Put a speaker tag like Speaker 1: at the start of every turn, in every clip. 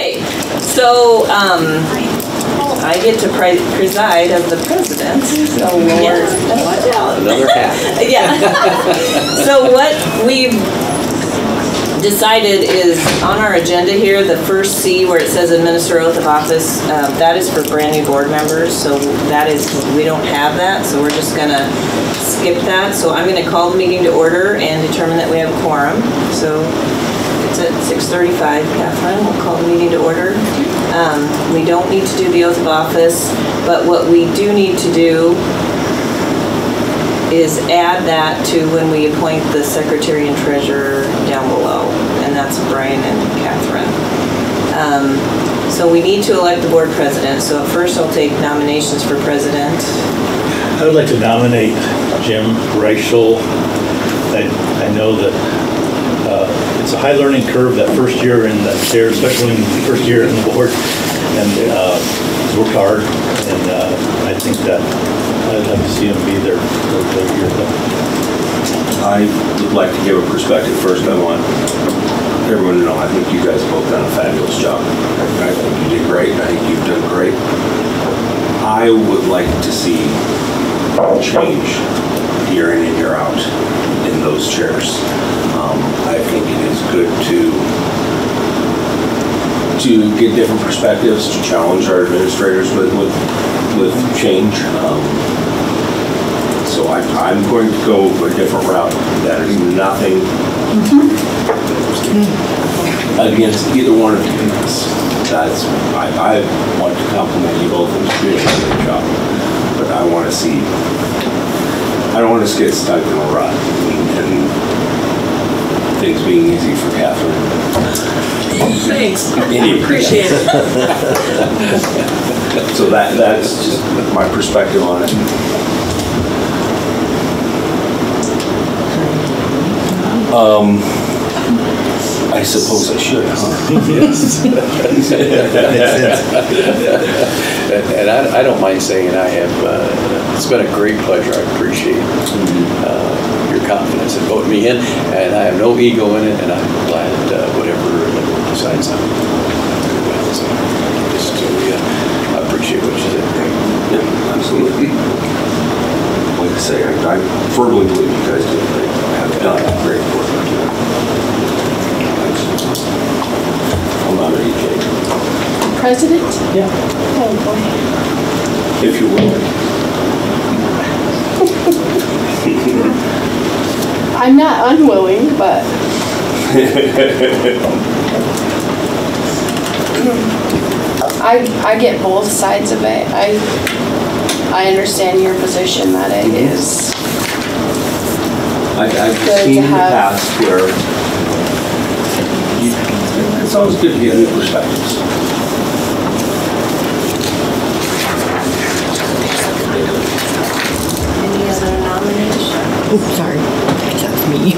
Speaker 1: Okay, so I get to preside as the president. So watch out.
Speaker 2: Another hat.
Speaker 1: Yeah. So what we've decided is on our agenda here, the first C where it says administer oath of office, that is for brand new board members. So that is, we don't have that, so we're just gonna skip that. So I'm gonna call the meeting to order and determine that we have a quorum. So it's at 6:35, Catherine, we'll call the meeting to order. We don't need to do the oath of office, but what we do need to do is add that to when we appoint the secretary and treasurer down below, and that's Brian and Catherine. So we need to elect the board president. So first I'll take nominations for president.
Speaker 3: I would like to nominate Jim Reichel. I know that it's a high learning curve that first year in the chair, especially in the first year in the board, and he's worked hard, and I think that I'd like to see him be there for a year.
Speaker 4: I would like to give a perspective first. I want everyone to know I think you guys have both done a fabulous job. I think you did great. I think you've done great. I would like to see change year in and year out in those chairs. I think it is good to get different perspectives, to challenge our administrators with change. So I'm going to go a different route. That is nothing against either one of you. I want to compliment you both and do a great job. But I want to see, I don't want us to get stuck in a rut and things being easy for Catherine.
Speaker 1: Thanks.
Speaker 4: Anyway.
Speaker 1: Appreciate it.
Speaker 4: So that's just my perspective on it. I suppose I should, huh?
Speaker 2: Yes. And I don't mind saying I have, it's been a great pleasure. I appreciate your confidence in voting me in, and I have no ego in it, and I'm glad whatever the board decides on. So just I appreciate what you did.
Speaker 4: Yeah, absolutely. Like I say, I firmly believe you guys did great. Have done great work. I'll nominate Jake.
Speaker 5: President?
Speaker 4: Yeah.
Speaker 5: Oh boy.
Speaker 4: If you will.
Speaker 5: I'm not unwilling, but I get both sides of it. I understand your position that it is
Speaker 4: I've
Speaker 5: good
Speaker 4: seen
Speaker 5: to
Speaker 4: in the
Speaker 5: have.
Speaker 4: past where it's always good to get new perspectives.
Speaker 1: Any other nominations?
Speaker 6: Oops, sorry. That's me.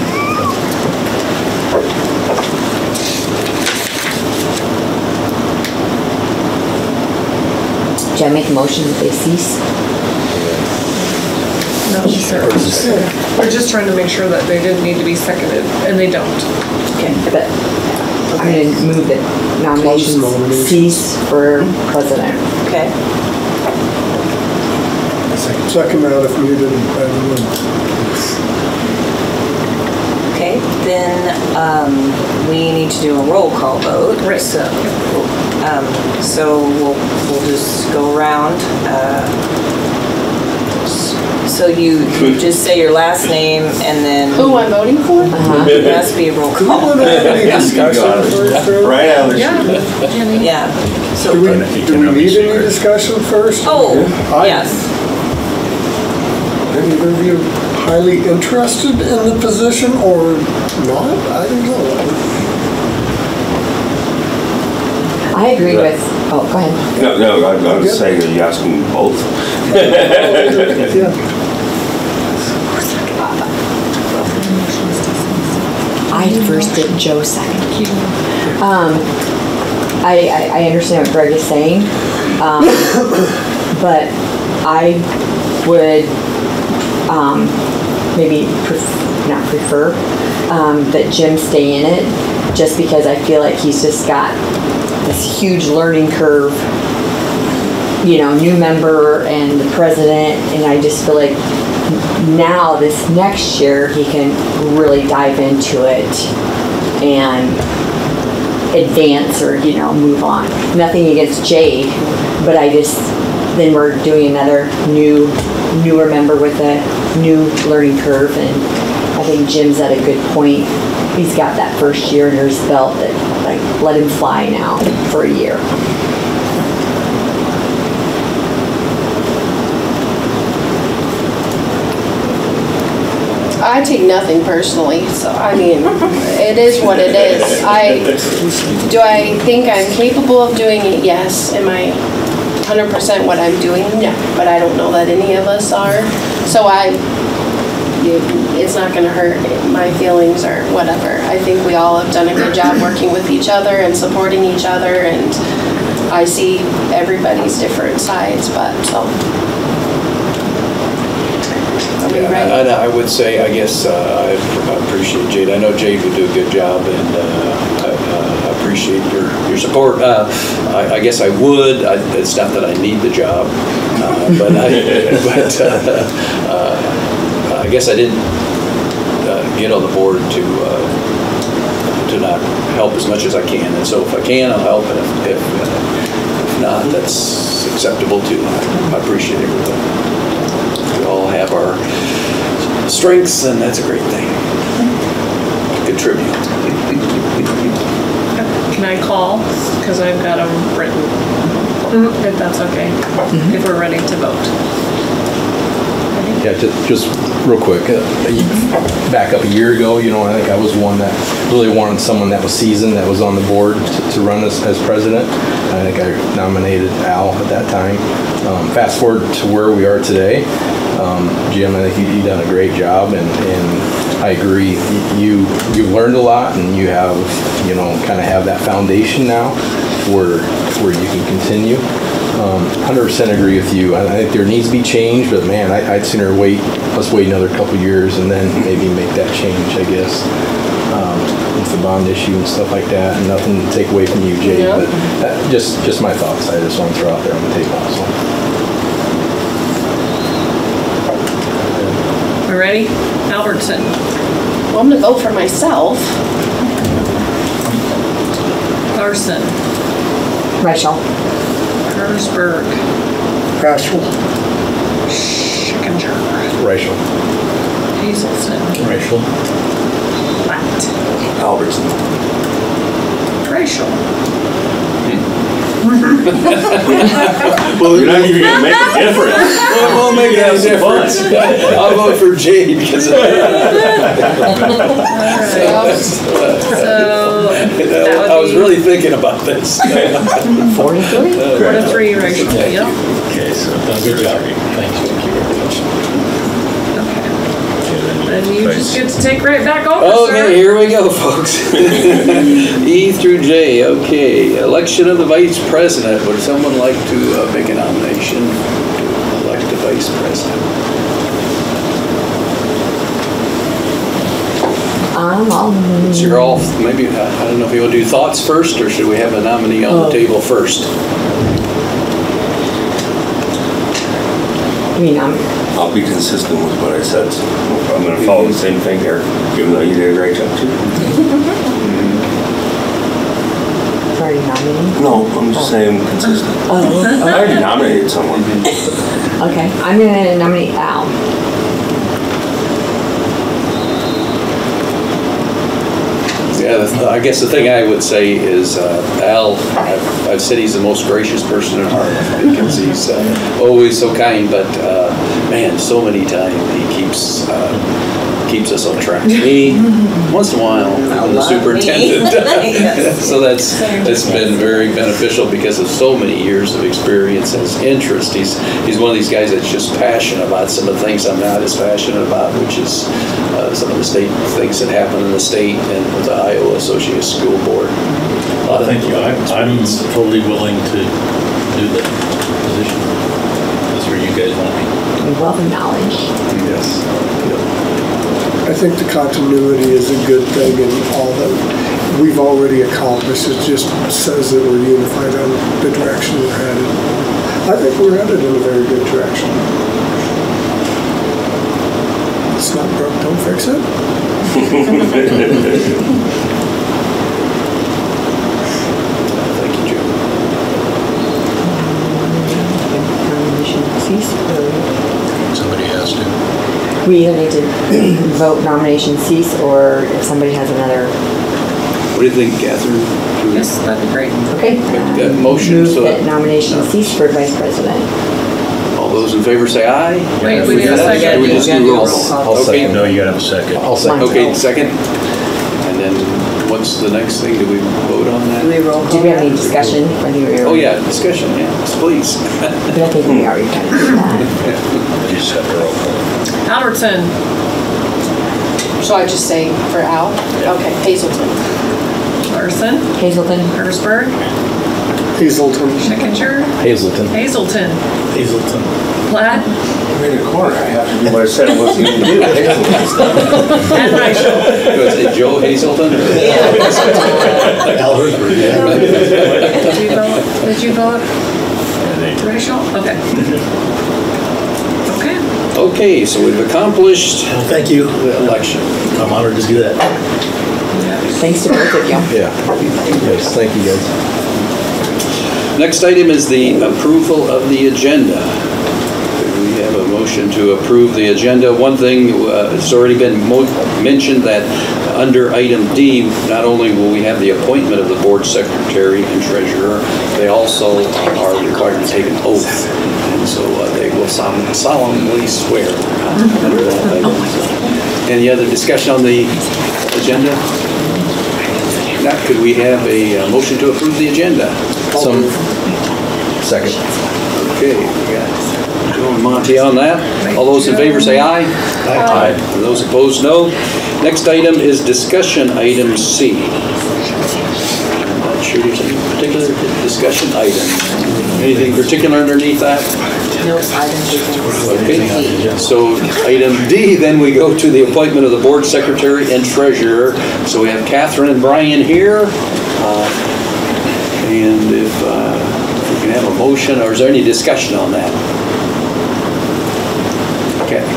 Speaker 6: Should I make a motion that they cease?
Speaker 7: No, sure. We're just trying to make sure that they didn't need to be seconded, and they don't.
Speaker 6: Okay, but I'm going to move that nominations cease for president.
Speaker 1: Okay.
Speaker 8: Second that if needed.
Speaker 1: Okay, then we need to do a roll call vote. Right. So we'll just go around. So you just say your last name and then
Speaker 5: Who I'm voting for?
Speaker 1: it has to be a roll call.
Speaker 4: Right out of the
Speaker 7: Yeah.
Speaker 1: Yeah. So
Speaker 8: Do we need any discussion first?
Speaker 1: oh yes.
Speaker 8: Any of you highly interested in the position or not? I don't know.
Speaker 6: I agree with, oh, go ahead.
Speaker 4: No, I was saying, are you asking both?
Speaker 8: Yeah.
Speaker 6: I first did, Joe second. I understand what Greg is saying, but I would maybe not prefer that Jim stay in it, just because I feel like he's just got this huge learning curve, you know, new member and the president, and I just feel like now this next year he can really dive into it and advance or, you know, move on. Nothing against Jade, but then we're doing another newer member with a new learning curve, and I think Jim's at a good point. He's got that first year under his belt that, like, let him fly now for a year.
Speaker 5: I take nothing personally, so I mean, it is what it is. Do I think I'm capable of doing it? Yes. Am I 100% what I'm doing? No. But I don't know that any of us are. So it's not going to hurt my feelings or whatever. I think we all have done a good job working with each other and supporting each other, and I see everybody's different sides, but so.
Speaker 2: And I would say, I guess, I appreciate Jade. I know Jade would do a good job, and I appreciate your support. I guess I would. It's not that I need the job, but I guess I didn't get on the board to not help as much as I can. And so if I can, I'll help, and if not, that's acceptable too. I appreciate everything. We all have our strengths, and that's a great thing. Contribute.
Speaker 7: Can I call? Because I've got them written, if that's okay, if we're ready to vote.
Speaker 9: Yeah, just real quick, back up a year ago, you know, I think I was one that really wanted someone that was seasoned, that was on the board to run as president. I think I nominated Al at that time. Fast forward to where we are today. Jim, I think you've done a great job, and I agree. You've learned a lot, and you have, you know, kind of have that foundation now where you can continue. 100% agree with you. I think there needs to be change, but man, I'd sooner let's wait another couple years and then maybe make that change, I guess. With the bond issue and stuff like that, and nothing to take away from you, Jay, but just my thoughts. I just want to throw out there on the table. So.
Speaker 7: We ready? Albertson.
Speaker 5: Well, I'm going to vote for myself.
Speaker 7: Larson.
Speaker 6: Rachel.
Speaker 7: Kersberg.
Speaker 8: Rachel.
Speaker 7: Schickinger.
Speaker 9: Rachel.
Speaker 7: Hazelton.
Speaker 3: Rachel.
Speaker 7: Platt.
Speaker 4: Albertson.
Speaker 7: Rachel.
Speaker 4: Well, you're not even gonna make a difference.
Speaker 2: We'll make it a difference. I'll vote for Jade because of that. I was really thinking about this.
Speaker 6: 4-3?
Speaker 7: 4-3, Rachel. Yep.
Speaker 3: Okay, so good job. Thanks. Thank you very much.
Speaker 7: And you just get to take right back over,
Speaker 2: Okay,
Speaker 7: sir.
Speaker 2: here we go, folks. E through J. Okay, election of the vice president. Would someone like to make a nomination to elect the vice president? So you're all, maybe, I don't know if you want to do thoughts first, or should we have a nominee on the table first?
Speaker 4: I'll be consistent with what I said, so I'm going to follow the same thing here, even though you did a great job too.
Speaker 6: Already nominated?
Speaker 4: No, I'm just saying consistent. I already nominated someone.
Speaker 6: Okay, I'm gonna nominate Al.
Speaker 2: Yeah, I guess the thing I would say is Al, I've said he's the most gracious person in Harlan because he's always so kind, but man, so many times he keeps us on track. Me, once in a while, I'm the superintendent. So that's been very beneficial because of so many years of experience and his interest. He's one of these guys that's just passionate about some of the things I'm not as passionate about, which is some of the state things that happen in the state and with the Iowa Associated School Board.
Speaker 3: Thank you. I'm totally willing to do the position. That's where you guys want me.
Speaker 6: Wealth of knowledge.
Speaker 2: Yes.
Speaker 8: I think the continuity is a good thing and all that we've already accomplished. It just says that we're unified on the direction we're headed. I think we're headed in a very good direction. It's not broke, don't fix it.
Speaker 2: Thank you, Joe.
Speaker 6: Nomination cease or
Speaker 10: Somebody has to.
Speaker 6: we either need to vote nomination cease or if somebody has another.
Speaker 2: What do you think, Catherine?
Speaker 7: Yes, that'd be great.
Speaker 6: Okay.
Speaker 2: That motion,
Speaker 6: Move
Speaker 2: so
Speaker 6: that nomination cease for vice president.
Speaker 2: all those in favor say aye.
Speaker 7: Wait, we need a second.
Speaker 2: We just do roll call.
Speaker 6: I'll
Speaker 2: Okay.
Speaker 10: No, you gotta have a second.
Speaker 9: I'll second.
Speaker 2: Okay, second. And then what's the next thing? Do we vote on
Speaker 1: Do
Speaker 2: that?
Speaker 1: we roll call?
Speaker 6: Do we have any discussion? I think we
Speaker 2: Oh, yeah, discussion, yeah, please.
Speaker 6: But I think we already kind of did that.
Speaker 10: You just have to roll call.
Speaker 7: Albertson,
Speaker 5: So I just say for Al? Okay, Hazelton.
Speaker 7: Larson,
Speaker 6: Hazelton?
Speaker 7: Hersberg,
Speaker 8: Hazelton.
Speaker 7: Schickinger,
Speaker 9: Hazelton.
Speaker 7: Hazelton,
Speaker 3: Hazelton.
Speaker 7: Platt,
Speaker 4: I'm in a corner, I have to do what I said I wasn't going to do.
Speaker 7: and Reichel.
Speaker 2: Was it Joe Hazelton?
Speaker 10: Al Hersberg, yeah.
Speaker 7: Did you vote? Did you vote? Reichel? Okay. Okay.
Speaker 2: Okay, so we've accomplished
Speaker 3: Well, thank you.
Speaker 2: the election.
Speaker 3: I'm honored to do that.
Speaker 6: Thanks to both of you.
Speaker 9: Yeah. Yes, thank you guys.
Speaker 2: Next item is the approval of the agenda. We have a motion to approve the agenda. One thing, it's already been mentioned that under item D, not only will we have the appointment of the board secretary and treasurer, they also are required to take an oath. And so they will solemnly swear. Under that item. Any other discussion on the agenda? If not, could we have a motion to approve the agenda?
Speaker 9: Some, second.
Speaker 2: Okay, we got Joe and Monty on that. All those in favor say aye. Aye. And those opposed, no. Next item is discussion item C. I'm not sure there's any particular discussion item. Anything particular underneath that?
Speaker 1: Nope, I didn't
Speaker 2: Okay, so item D, then we go to the appointment of the board secretary and treasurer. So we have Catherine and Brian here. And if we can have a motion, or is there any discussion on that?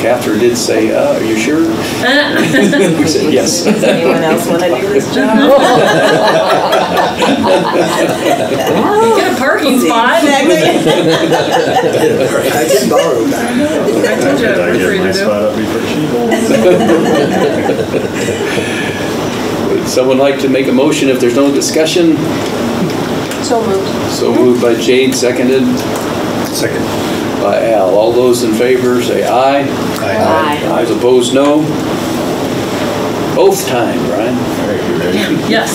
Speaker 2: Catherine did say, are you sure? We said yes.
Speaker 1: Does anyone else want to do this job?
Speaker 7: Get a parking spot.
Speaker 8: I can borrow that.
Speaker 7: I told you I was free to do.
Speaker 2: Would someone like to make a motion if there's no discussion?
Speaker 5: So moved.
Speaker 2: So moved by Jade, seconded
Speaker 10: Second.
Speaker 2: by Al. All those in favor say aye.
Speaker 6: Aye.
Speaker 2: Ayes opposed, no. Oath time, Brian.
Speaker 10: All right, you ready?
Speaker 7: Yes.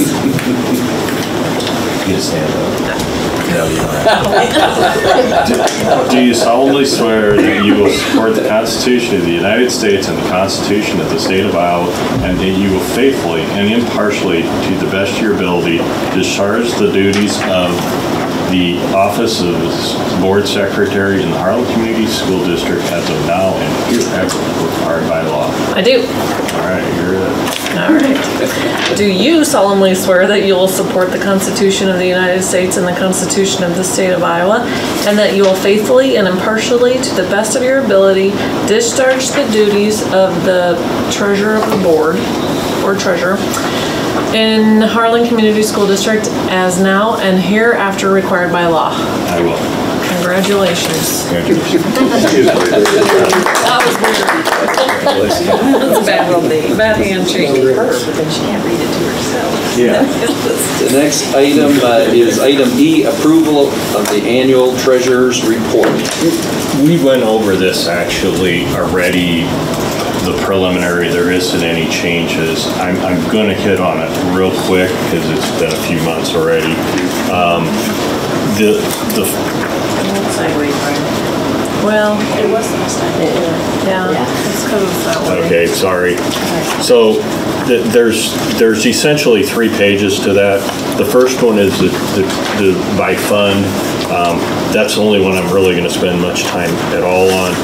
Speaker 10: You just stand up. No, you don't have
Speaker 11: Do you solemnly swear that you will support the Constitution of the United States and the Constitution of the State of Iowa, and that you will faithfully and impartially, to the best of your ability, discharge the duties of the office of board secretary in the Harlan Community School District as of now and herever required by law?
Speaker 7: I do.
Speaker 11: All right, you're it.
Speaker 7: All right. Do you solemnly swear that you will support the Constitution of the United States and the Constitution of the State of Iowa, and that you will faithfully and impartially, to the best of your ability, discharge the duties of the treasurer of the board, or treasurer, in Harlan Community School District as now and hereafter required by law?
Speaker 11: I will.
Speaker 7: Congratulations. That was weird. That's a bad handshake.
Speaker 1: Her, but then she can't read it to herself.
Speaker 2: Yeah. The next item is item E, approval of the annual treasurer's report.
Speaker 11: We went over this actually already, the preliminary. There isn't any changes. I'm going to hit on it real quick because it's been a few months already.
Speaker 1: Sideways, Brian.
Speaker 7: Well,
Speaker 1: It was last time.
Speaker 7: yeah, it's because it's that way.
Speaker 11: Okay, sorry. So there's essentially 3 pages to that. The first one is the by fund. That's the only one I'm really going to spend much time at all on.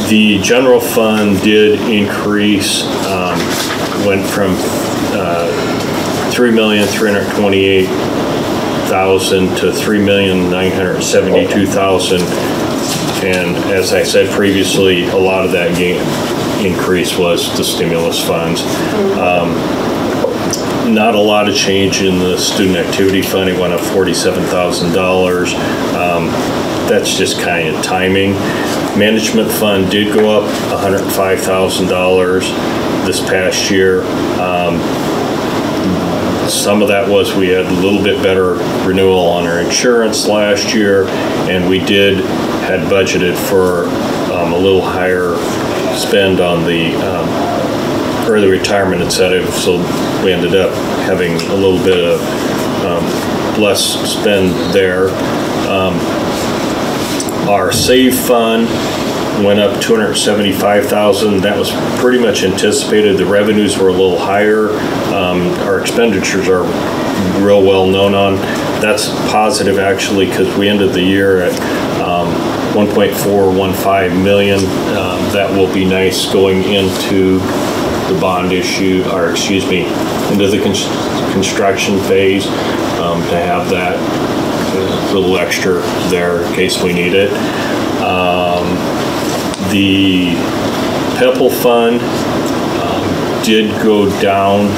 Speaker 11: The general fund did increase, went from $3,328,000 to $3,972,000. And as I said previously, a lot of that increase was the stimulus funds. Not a lot of change in the student activity fund. It went up $47,000. That's just kind of timing. Management fund did go up $105,000 this past year. Some of that was we had a little bit better renewal on our insurance last year, and we had budgeted for a little higher spend on the early retirement incentive, so we ended up having a little bit of less spend there. Our save fund went up $275,000. That was pretty much anticipated. The revenues were a little higher. Our expenditures are real well known on. That's positive actually, because we ended the year at 1.415 million. That will be nice going into the bond issue, or excuse me, into the construction phase, to have that little extra there in case we need it. The PEPL fund did go down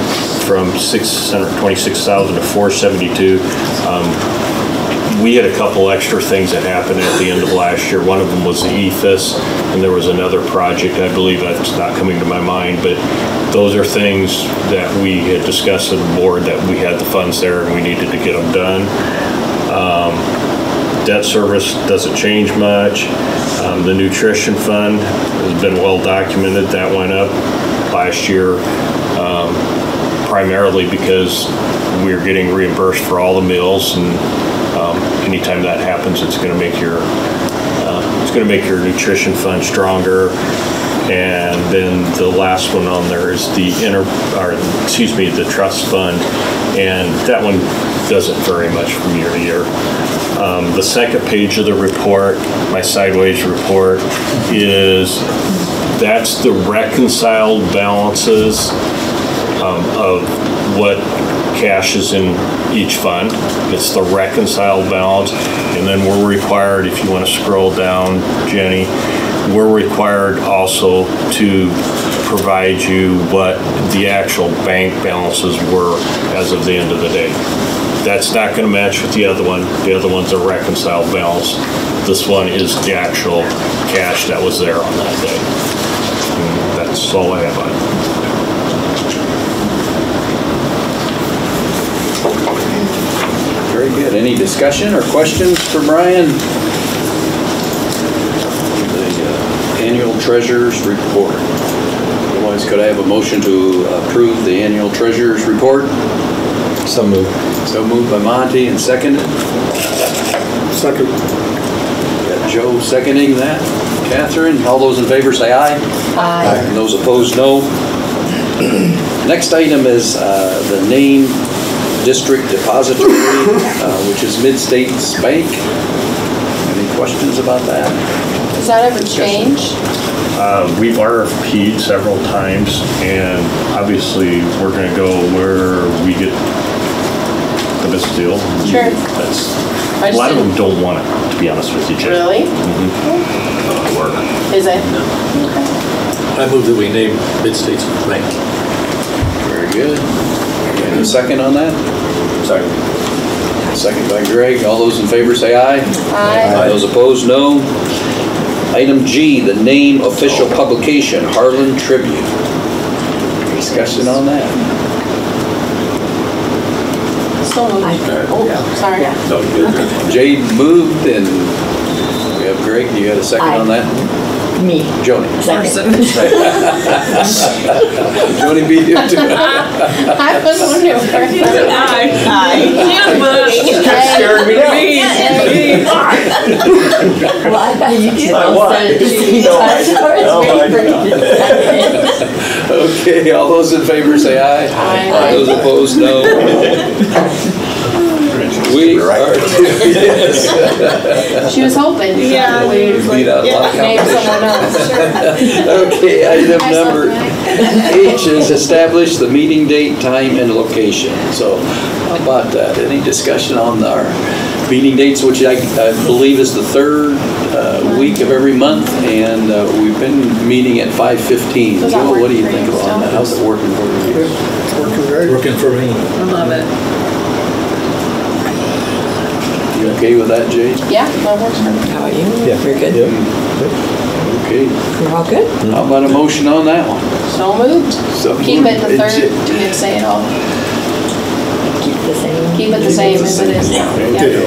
Speaker 11: from $626,000 to $472,000. We had a couple extra things that happened at the end of last year. One of them was the EFIS, and there was another project, I believe that's not coming to my mind, but those are things that we had discussed at the board that we had the funds there and we needed to get them done. Debt service doesn't change much. The nutrition fund has been well documented. That went up last year primarily because we're getting reimbursed for all the meals, and anytime that happens, it's going to make your nutrition fund stronger. And then the last one on there is the trust fund, and that one doesn't vary much from year to year. The second page of the report, my sideways report, that's the reconciled balances of what cash is in each fund. It's the reconciled balance, and then we're required, if you want to scroll down, Jenny, we're required also to provide you what the actual bank balances were as of the end of the day. That's not going to match with the other one. The other one's a reconciled balance. This one is the actual cash that was there on that day. And that's all I have on it.
Speaker 2: Very good. Any discussion or questions for Brian? The annual treasurer's report. Otherwise, could I have a motion to approve the annual treasurer's report?
Speaker 9: So moved.
Speaker 2: So moved by Monty and seconded.
Speaker 8: Second.
Speaker 2: Got Joe seconding that. Catherine, all those in favor say aye.
Speaker 6: Aye.
Speaker 2: And those opposed, no. Next item is the name district depository, which is Mid-States Bank. Any questions about that?
Speaker 5: Does that ever change?
Speaker 11: We've RFP'd several times, and obviously we're going to go where we get the best deal.
Speaker 5: Sure.
Speaker 11: A lot of them don't want it, to be honest with you, Jay.
Speaker 5: Really? Is it? Okay.
Speaker 10: I move that we name Mid-States Bank.
Speaker 2: Very good. And a second on that?
Speaker 10: Second.
Speaker 2: Second by Greg. All those in favor say aye.
Speaker 5: Aye.
Speaker 2: Those opposed, no. Item G, the name official publication, Harlan Tribune. Discussion on that.
Speaker 5: So moved. Oh, sorry.
Speaker 10: No, you did.
Speaker 2: Jade moved, and we have Greg. You got a second
Speaker 6: Aye.
Speaker 2: on that?
Speaker 6: Me.
Speaker 2: Joni.
Speaker 6: Second.
Speaker 2: Joni beat you too.
Speaker 5: I was wondering where
Speaker 7: Aye.
Speaker 10: Scared me down.
Speaker 6: Well, I thought you two all said it at the same time. I was waiting for you to second.
Speaker 2: Okay, all those in favor say aye.
Speaker 5: Aye.
Speaker 2: Those opposed, no. We
Speaker 4: right?
Speaker 2: are, yes.
Speaker 5: She was hoping.
Speaker 7: Yeah.
Speaker 5: We
Speaker 2: Beat out a lot of
Speaker 5: name someone
Speaker 2: competition.
Speaker 5: else.
Speaker 2: Okay, item
Speaker 5: I
Speaker 2: number
Speaker 5: second
Speaker 2: H is establish the meeting date, time, and location. So how about that? Any discussion on our meeting dates, which I believe is the third week of every month, and we've been meeting at 5:15.
Speaker 5: Does that
Speaker 2: Joe,
Speaker 5: work
Speaker 2: what do you
Speaker 5: for
Speaker 2: think
Speaker 5: you
Speaker 2: about
Speaker 5: still?
Speaker 2: that? How's it working for you?
Speaker 8: It's working great.
Speaker 3: Working for me.
Speaker 7: I love it.
Speaker 2: You okay with that, Jay?
Speaker 5: Yeah, that works for me.
Speaker 6: How about you?
Speaker 3: Yeah.
Speaker 6: You're good?
Speaker 3: Yep.
Speaker 2: Okay.
Speaker 6: You're all good?
Speaker 2: How about a motion on that one?
Speaker 5: So moved.
Speaker 2: So
Speaker 5: Keep it the
Speaker 2: moved.
Speaker 5: third. Do you say it all?
Speaker 6: Keep it the same?
Speaker 5: Keep it the same as it is now. Yeah.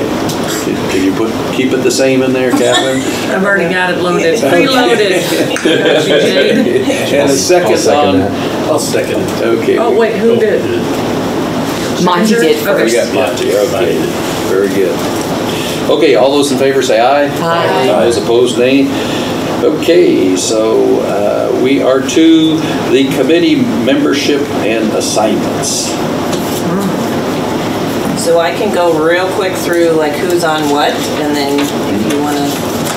Speaker 2: Can you keep it the same in there, Catherine?
Speaker 7: I've already got it loaded, preloaded. Got you, Jade.
Speaker 2: And a second on.
Speaker 10: I'll second it.
Speaker 2: Okay.
Speaker 7: Oh, wait, who did?
Speaker 6: Monty did
Speaker 2: We
Speaker 6: first.
Speaker 2: got Monty, okay, very good. Okay, all those in favor say aye.
Speaker 6: Aye.
Speaker 2: Those opposed, nay. Okay, so we are to the committee membership and assignments.
Speaker 1: So I can go real quick through like who's on what, and then if you want to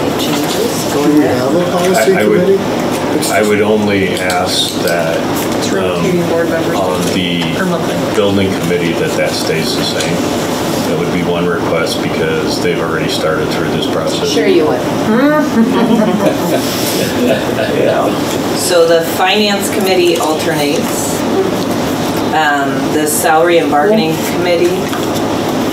Speaker 1: make changes, go
Speaker 8: Do we
Speaker 1: ahead.
Speaker 8: have a policy
Speaker 11: I would-
Speaker 8: committee?
Speaker 11: I would only ask that
Speaker 7: It's rotating board members.
Speaker 11: on the
Speaker 7: Or monthly.
Speaker 11: building committee that stays the same. That would be one request because they've already started through this process.
Speaker 5: Sure you would.
Speaker 1: So the finance committee alternates. The salary and bargaining committee,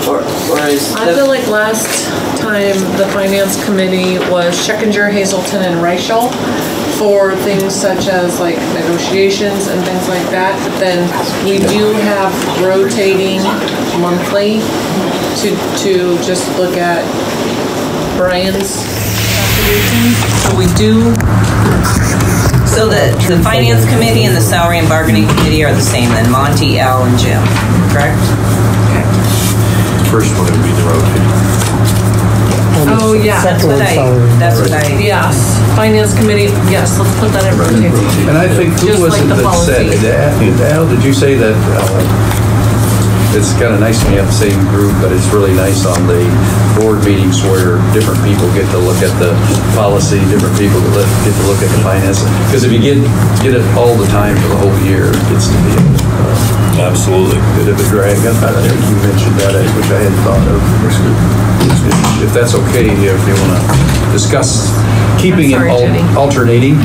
Speaker 1: or is
Speaker 7: I feel
Speaker 1: the,
Speaker 7: like last time the finance committee was Schekinger, Hazelton, and Reichel for things such as like negotiations and things like that. But then we do have rotating monthly to just look at Brian's contributions. So we do.
Speaker 1: so the finance committee and the salary and bargaining committee are the same then, Monty, Al, and Jim, correct?
Speaker 10: First one would be the rotating.
Speaker 7: Oh, yeah,
Speaker 1: That's what
Speaker 7: Yes, finance committee, yes, let's put that in rotating.
Speaker 2: And I think, who
Speaker 7: Just
Speaker 2: was
Speaker 7: like
Speaker 2: it
Speaker 7: the
Speaker 2: that said
Speaker 7: policy.
Speaker 2: it? Al, did you say that it's kind of nice when you have the same group, but it's really nice on the board meetings where different people get to look at the policy, different people get to look at the finance. Because if you get it all the time for the whole year, it gets to be
Speaker 10: Absolutely.
Speaker 2: a bit of a drag. I think you mentioned that, which I hadn't thought of. If that's okay, if you want to discuss keeping
Speaker 7: I'm
Speaker 2: it
Speaker 7: sorry, Jenny.
Speaker 2: alternating.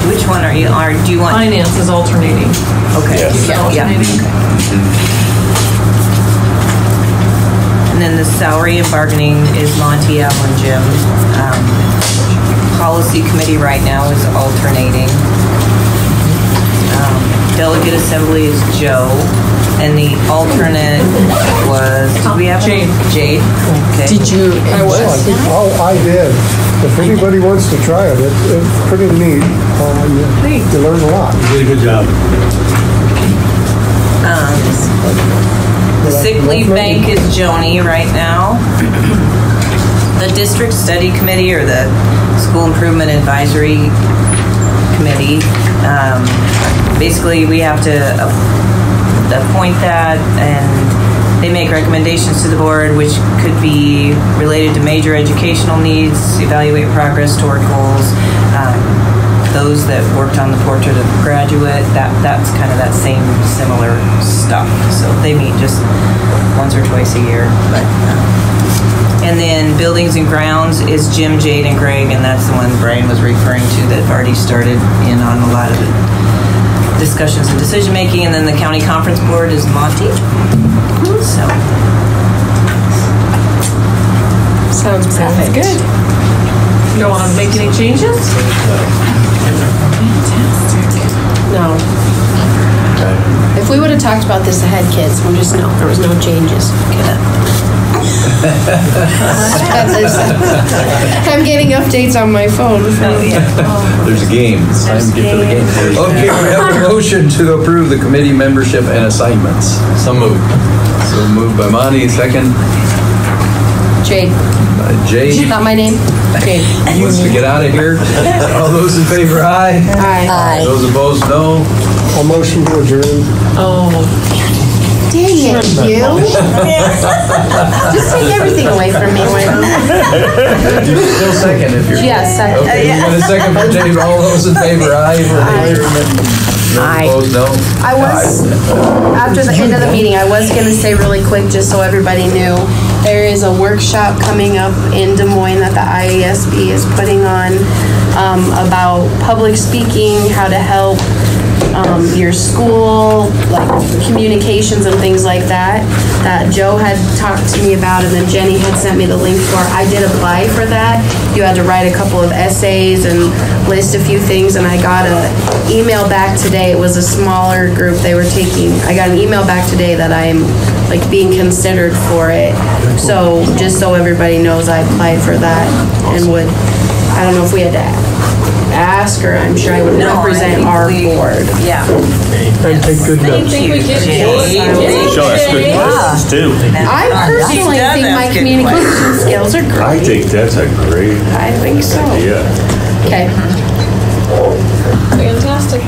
Speaker 1: Which one are you, or do you want?
Speaker 7: Finance is alternating.
Speaker 1: Okay.
Speaker 10: Yes.
Speaker 1: Yeah, yeah.
Speaker 7: Alternating.
Speaker 1: And then the salary and bargaining is Monty, Al, and Jim. Policy committee right now is alternating. Delegate assembly is Joe, and the alternate was, did we have?
Speaker 7: Jade.
Speaker 1: Jade? Okay.
Speaker 6: Did you?
Speaker 7: I was.
Speaker 8: I did. If anybody wants to try it, it's pretty neat. You learn a lot.
Speaker 3: You did a good job.
Speaker 1: The sick leave bank is Joni right now. The district study committee or the school improvement advisory committee, basically we have to appoint that, and they make recommendations to the board which could be related to major educational needs, evaluate progress toward goals. Those that worked on the portrait of a graduate, that's kind of that same similar stuff. So they meet just once or twice a year. But and then buildings and grounds is Jim, Jade, and Greg, and that's the one Brian was referring to that already started in on a lot of the discussions and decision making. And then the county conference board is Monty. So
Speaker 5: Sounds perfect.
Speaker 6: Good.
Speaker 7: You don't want to make any changes?
Speaker 5: No. If we would have talked about this ahead, kids, we just know there was no changes. I'm getting updates on my phone.
Speaker 2: There's a game. It's time to get to the game. Okay, we have a motion to approve the committee membership and assignments.
Speaker 9: So moved.
Speaker 2: So moved by Monty, second
Speaker 5: Jade,
Speaker 2: by Jay.
Speaker 5: not my name. Jade.
Speaker 2: Wants to get out of here. All those in favor, aye.
Speaker 5: Aye.
Speaker 2: Those opposed, no.
Speaker 8: A motion to adjourn.
Speaker 7: Oh,
Speaker 5: Dang it, you. Just take everything away from me.
Speaker 9: Still second if you're.
Speaker 5: Yeah, second.
Speaker 9: Okay, you got a second for Jenny. All those in favor, aye.
Speaker 5: Aye.
Speaker 9: Opposed, no.
Speaker 5: I was, after the end of the meeting, I was gonna say really quick, just so everybody knew, there is a workshop coming up in Des Moines that the IASB is putting on about public speaking, how to help your school, like communications and things like that Joe had talked to me about, and then Jenny had sent me the link for. I did apply for that. You had to write a couple of essays and list a few things, and I got an email back today. It was a smaller group they were taking. I got an email back today that I'm like being considered for it. So just so everybody knows, I applied for that and would, I don't know if we had to ask, or I'm sure I would represent our board.
Speaker 1: Yeah.
Speaker 8: And take good notes.
Speaker 10: Show us good questions too.
Speaker 5: I personally think my communication skills are great.
Speaker 10: I think that's a great
Speaker 5: I think so.
Speaker 10: idea.
Speaker 5: Okay.
Speaker 7: Fantastic.